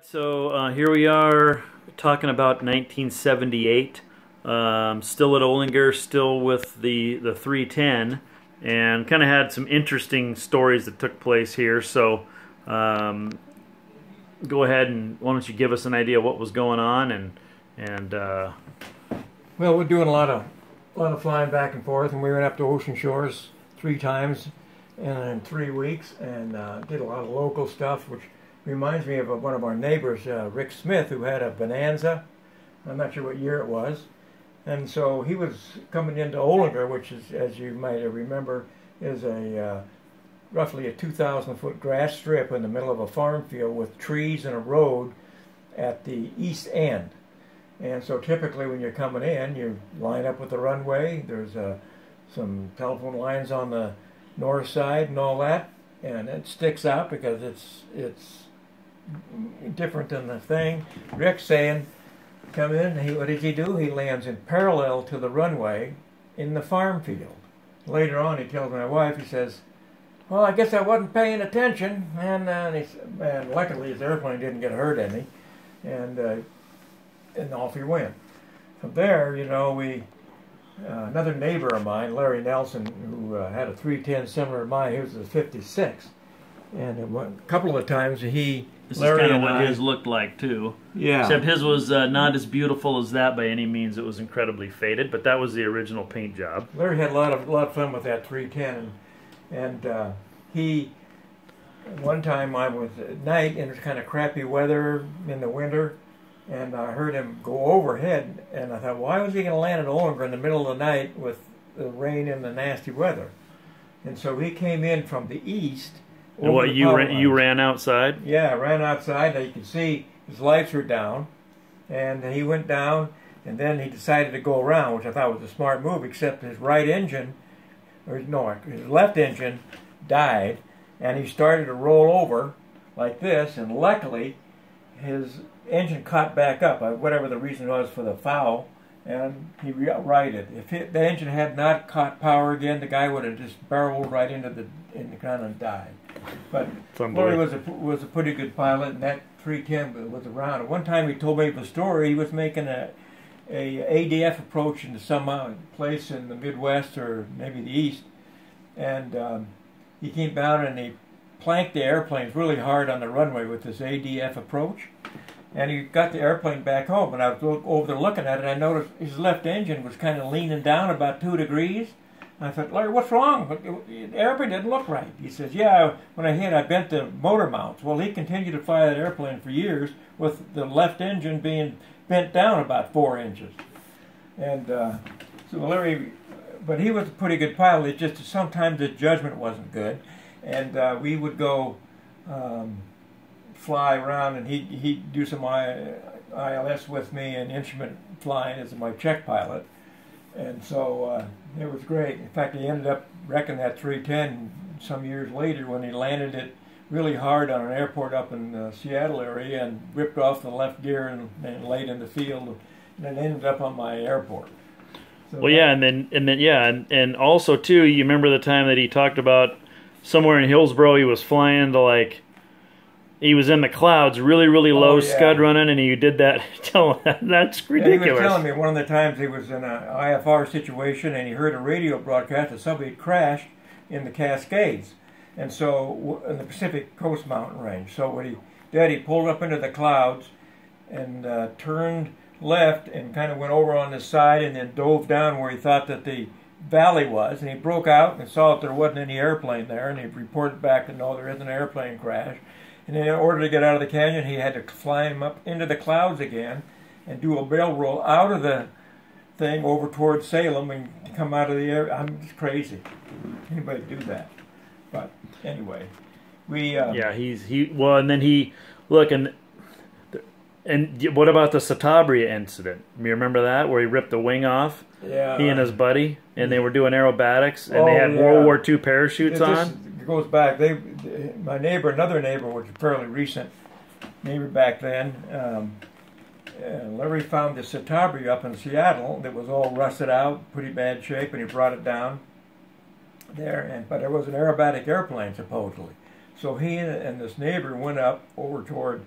So here we are talking about 1978. Still at Olinger, still with the 310, and kind of had some interesting stories that took place here. So go ahead and why don't you give us an idea of what was going on and well, we're doing a lot of flying back and forth, and we went up to Ocean Shores 3 times in 3 weeks, and did a lot of local stuff, which reminds me of one of our neighbors, Rick Smith, who had a Bonanza. I'm not sure what year it was. And so he was coming into Olinger, which is, as you might remember, is a roughly a 2,000-foot grass strip in the middle of a farm field with trees and a road at the east end. And so typically when you're coming in, you line up with the runway. There's some telephone lines on the north side and all that. And it sticks out because it's different than the thing. Rick's saying, come in, what does he do? He lands in parallel to the runway in the farm field. Later on he tells my wife, he says, well, I guess I wasn't paying attention, and luckily his airplane didn't get hurt any, and off he went. From there, you know, another neighbor of mine, Larry Nelson, who had a 310 similar to mine, he was a 56. And a couple of times this is kind of what his looked like too. Yeah. Except his was not as beautiful as that by any means. It was incredibly faded, but that was the original paint job. Larry had a lot of fun with that 310, and he, one time I was at night and it was kind of crappy weather in the winter, and I heard him go overhead, and I thought, why was he going to land at Olinger in the middle of the night with the rain and the nasty weather? And so he came in from the east. And what, you ran outside? Yeah, I ran outside. Now you can see his lights were down, and he went down, and then he decided to go around, which I thought was a smart move, except his right engine, or no, his left engine died, and he started to roll over like this, and luckily his engine caught back up, whatever the reason was for the foul, and he righted. If the engine had not caught power again, the guy would have just barreled right into the ground and died. But Larry was a pretty good pilot, and that 310 was around. At one time he told me the story. He was making a ADF approach into some place in the Midwest or maybe the East, and he came down and he planked the airplanes really hard on the runway with this ADF approach, and he got the airplane back home. And I was over there looking at it, and I noticed his left engine was kind of leaning down about 2 degrees. I thought, Larry, what's wrong? The airplane didn't look right. He says, yeah, when I hit, I bent the motor mounts. Well, he continued to fly that airplane for years with the left engine being bent down about 4 inches. And so Larry, but he was a pretty good pilot. It just sometimes his judgment wasn't good. And we would go fly around, and he'd do some ILS with me and instrument flying as my check pilot. And so it was great. In fact, he ended up wrecking that 310 some years later when he landed it really hard on an airport up in the Seattle area and ripped off the left gear and laid in the field, and it ended up on my airport. So well, yeah, and also too, you remember the time that he talked about somewhere in Hillsboro he was flying to he was in the clouds, really, really low, scud running, and he did that. That's ridiculous. He was telling me one of the times he was in an IFR situation, and he heard a radio broadcast that somebody had crashed in the Cascades, and so in the Pacific Coast mountain range. So what he did, he pulled up into the clouds and turned left and kind of went over on the side and then dove down where he thought that the valley was, and he broke out and saw that there wasn't any airplane there, and he reported back that no, there isn't an airplane crash. And in order to get out of the canyon, he had to climb up into the clouds again and do a barrel roll out of the thing over towards Salem and come out of the air. I'm just crazy. Anybody do that? But anyway, we yeah, well, and then look, and what about the Citabria incident? You remember that, where he ripped the wing off? Yeah. He and his buddy, and they were doing aerobatics, and they had World War II parachutes on. It goes back. My neighbor, another neighbor, which was fairly recent neighbor back then, Larry found the Citabria up in Seattle that was all rusted out, pretty bad shape, and he brought it down there. But it was an aerobatic airplane supposedly. So he and this neighbor went up over toward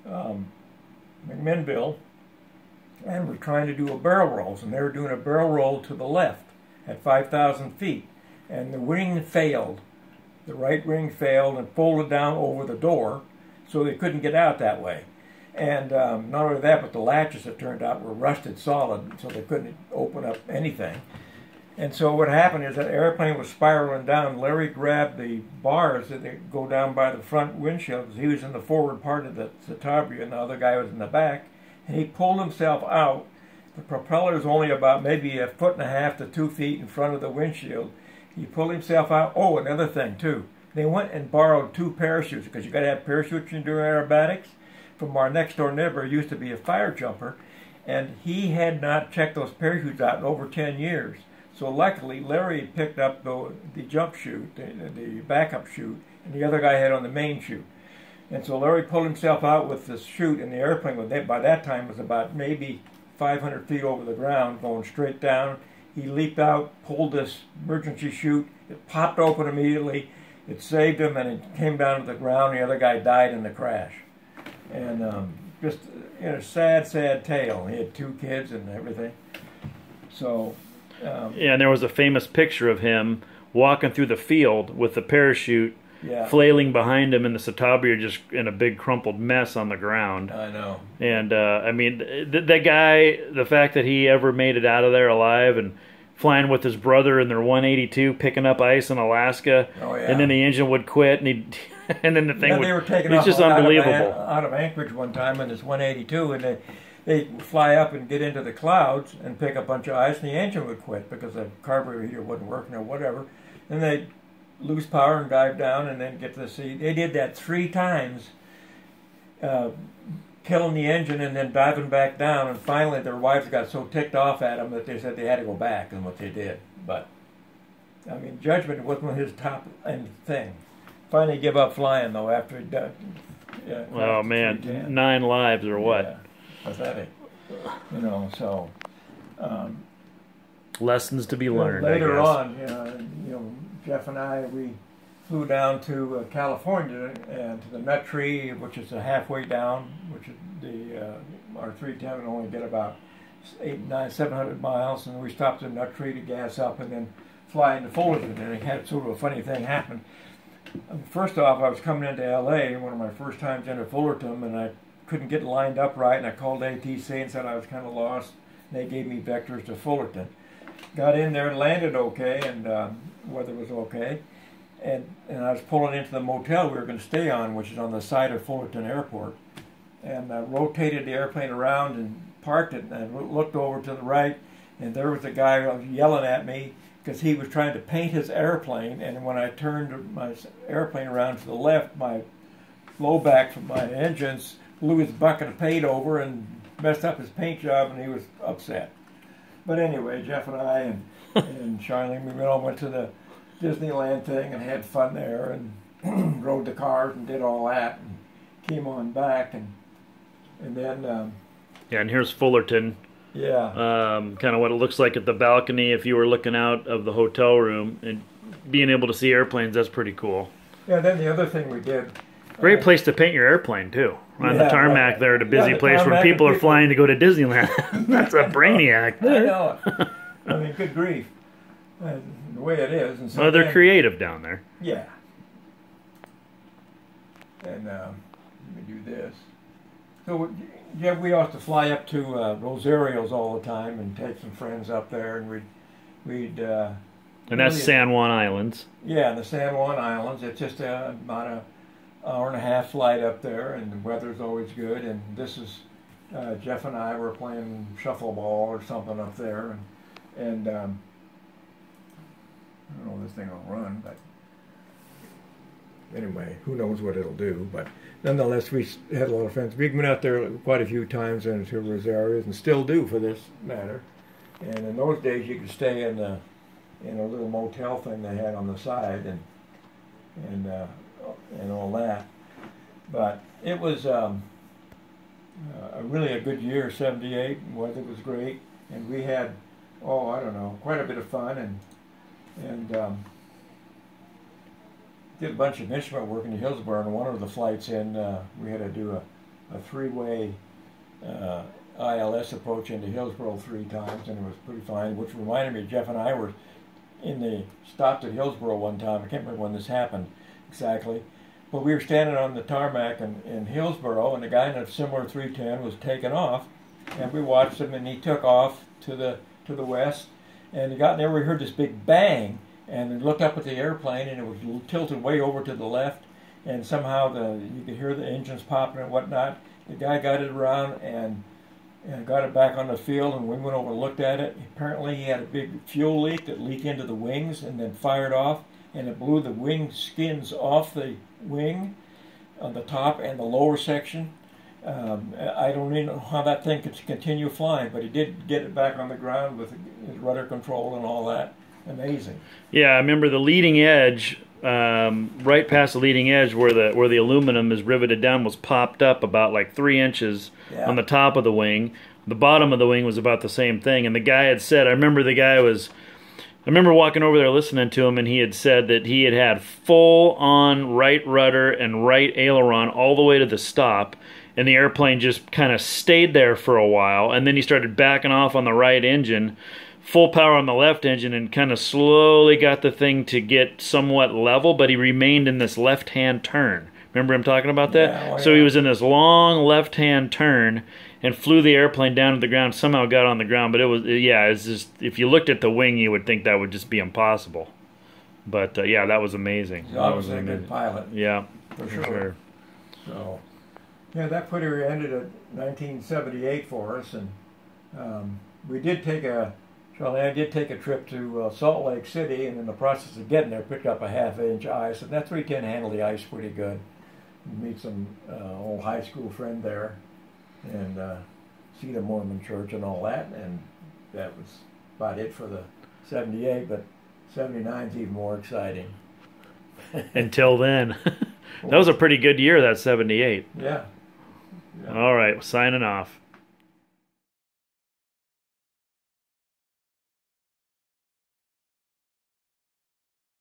McMinnville, and were trying to do a barrel rolls, and they were doing a barrel roll to the left at 5,000 feet, and the wing failed. The right wing failed and folded down over the door, so they couldn't get out that way. And not only that, but the latches, it turned out, were rusted solid, so they couldn't open up anything. And so what happened is that airplane was spiraling down. Larry grabbed the bars that go down by the front windshield. He was in the forward part of the Citabria, and the other guy was in the back. And he pulled himself out. The propeller is only about maybe 1.5 to 2 feet in front of the windshield. He pulled himself out. Oh, another thing, too. They went and borrowed 2 parachutes, because you got to have parachutes when you're doing aerobatics, from our next door neighbor who used to be a fire jumper. And he had not checked those parachutes out in over 10 years. So luckily, Larry had picked up the jump chute, the backup chute, and the other guy had on the main chute. And so Larry pulled himself out with this chute, and the airplane, by that time, was about maybe 500 feet over the ground, going straight down. He leaped out, pulled this emergency chute. It popped open immediately. It saved him, and it came down to the ground. The other guy died in the crash. And just a sad, sad tale. He had 2 kids and everything. So... yeah, and there was a famous picture of him walking through the field with the parachute flailing behind him, and the Citabria just in a big crumpled mess on the ground. I know. And, I mean, that guy, the fact that he ever made it out of there alive and flying with his brother in their 182, picking up ice in Alaska, and then the engine would quit, and and then the thing would... They were taking it's off just unbelievable. Out of Anchorage one time in this 182, and they fly up and get into the clouds and pick a bunch of ice, and the engine would quit because the carburetor heater wasn't working or whatever. And they'd lose power and dive down and then get to the sea. They did that 3 times, killing the engine and then diving back down. And finally, their wives got so ticked off at them that they said they had to go back, and what they did. But, I mean, judgment wasn't his top end thing. Finally give up flying, though, after he died. Yeah, oh, man, 9 lives or what? Yeah. Pathetic, so lessons to be learned. Later I guess. on, Jeff and I, we flew down to California and to the Nut Tree, which is halfway down, which is our 310 would only get about 700 miles, and we stopped at Nut Tree to gas up and then fly into Fullerton. And it had sort of a funny thing happen. First off, I was coming into L.A. one of my first times into Fullerton, and I couldn't get lined up right, and I called ATC and said I was kind of lost. And they gave me vectors to Fullerton. Got in there and landed okay, and weather was okay. And I was pulling into the motel we were going to stay on, which is on the side of Fullerton Airport. And I rotated the airplane around and parked it, and I looked over to the right, and there was a guy yelling at me because he was trying to paint his airplane, and when I turned my airplane around to the left, my blowback from my engines blew his bucket of paint over and messed up his paint job, and he was upset. But anyway, Jeff and I and Charlene, we all went to the Disneyland thing and had fun there and rode the cars and did all that and came on back and then yeah, and here's Fullerton. Yeah. Kind of what it looks like at the balcony if you were looking out of the hotel room and being able to see airplanes. That's pretty cool. Yeah. Then the other thing we did. Great place to paint your airplane too. On the tarmac there at a busy place where people are flying to go to Disneyland. That's a brainiac. I know it. I mean, good grief. The way it is. And so well, they're creative down there. Yeah. And let me do this. So, yeah, we used to fly up to Rosario's all the time and take some friends up there, and we'd and that's San Juan Islands. Yeah, the San Juan Islands. It's just about an hour and a half flight up there, and the weather's always good. And this is Jeff and I were playing shuffleball or something up there, and I don't know if this thing will run, but anyway, who knows what it'll do. But nonetheless, we had a lot of friends. We went out there quite a few times into Rosario's, and still do for this matter. And in those days, you could stay in a little motel thing they had on the side, and all that. But it was really a good year, '78. Weather was great, and we had I don't know, quite a bit of fun, and did a bunch of instrument work in Hillsborough. And one of the flights in, we had to do a three-way ILS approach into Hillsboro 3 times, and it was pretty fine, which reminded me, Jeff and I were stopped at Hillsboro one time. I can't remember when this happened exactly, but we were standing on the tarmac in Hillsboro, and the guy in a similar 310 was taking off, and we watched him, and he took off to the west, and he got there, we heard this big bang, and we looked up at the airplane, and it was tilted way over to the left, and somehow you could hear the engines popping and whatnot. The guy got it around and got it back on the field, and we went over and looked at it. Apparently he had a big fuel leak that leaked into the wings and then fired off, and it blew the wing skins off the wing on the top and the lower section. I don't even know how that thing could continue flying, but he did get it back on the ground with his rudder control and all that. Amazing. Yeah, I remember the leading edge, right past the leading edge where the aluminum is riveted down, was popped up about like 3 inches on the top of the wing. The bottom of the wing was about the same thing, and the guy had said, I remember walking over there listening to him, and he had said that he had full-on right rudder and right aileron all the way to the stop, and the airplane just kind of stayed there for a while, and then he started backing off on the right engine, full power on the left engine, and kind of slowly got the thing to get somewhat level, but he remained in this left-hand turn. Remember him talking about that? Yeah, so he was in this long left-hand turn and flew the airplane down to the ground, somehow got on the ground, but it's just, if you looked at the wing, you would think that would just be impossible. But yeah, that was amazing. He's obviously a good pilot. Yeah, for sure. So, yeah, that put her ended at 1978 for us, and we did take Charlie and I did take a trip to Salt Lake City, and in the process of getting there, picked up a half-inch ice, and that 310 handled the ice pretty good. Meet some old high school friend there, and see the Mormon church and all that, and that was about it for the 78, but 79 is even more exciting. Until then. That was a pretty good year, that 78. Yeah. All right, signing off.